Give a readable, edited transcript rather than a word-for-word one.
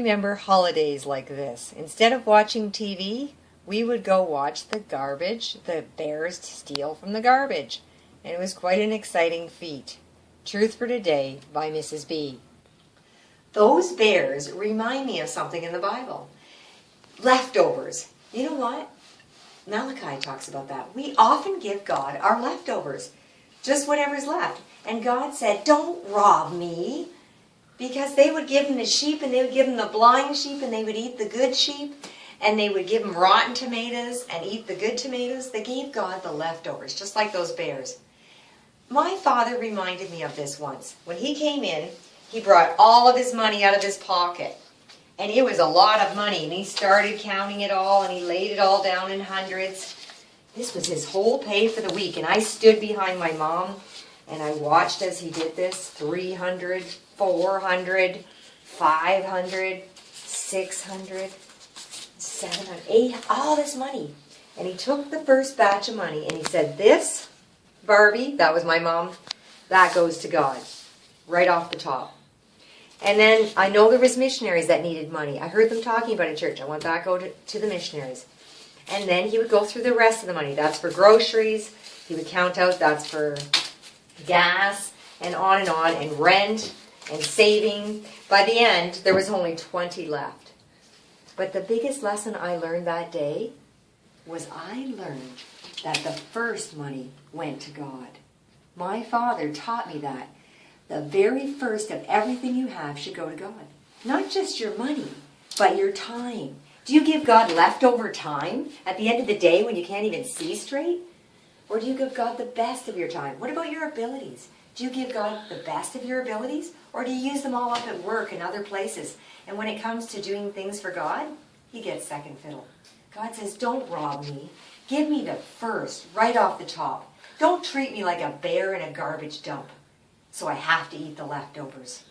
remember holidays like this. Instead of watching TV, we would go watch the bears steal from the garbage. And it was quite an exciting feat. Truth for Today by Mrs. B. Those bears remind me of something in the Bible. Leftovers. You know what? Malachi talks about that. We often give God our leftovers. Just whatever's left. And God said, don't rob me. Because they would give him the sheep, and they would give him the blind sheep, and they would eat the good sheep, and they would give him rotten tomatoes and eat the good tomatoes. They gave God the leftovers, just like those bears. My father reminded me of this once. When he came in, he brought all of his money out of his pocket. And it was a lot of money, and he started counting it all, and he laid it all down in hundreds. This was his whole pay for the week, and I stood behind my mom, and I watched as he did this. 300, 400, 500, 600, 700, 800, all this money. And he took the first batch of money and he said, this, Barbie, that was my mom, that goes to God, right off the top. And then I know there was missionaries that needed money. I heard them talking about it in church. I want that to go to the missionaries. And then he would go through the rest of the money. That's for groceries. He would count out, that's for gas, and on, and rent, and saving. By the end, there was only 20 left. But the biggest lesson I learned that day was I learned that the first money went to God. My father taught me that. The very first of everything you have should go to God. Not just your money, but your time. Do you give God leftover time at the end of the day when you can't even see straight? Or do you give God the best of your time? What about your abilities? Do you give God the best of your abilities? Or do you use them all up at work and other places? And when it comes to doing things for God, he gets second fiddle. God says, don't rob me. Give me the first, right off the top. Don't treat me like a bear in a garbage dump, so I have to eat the leftovers.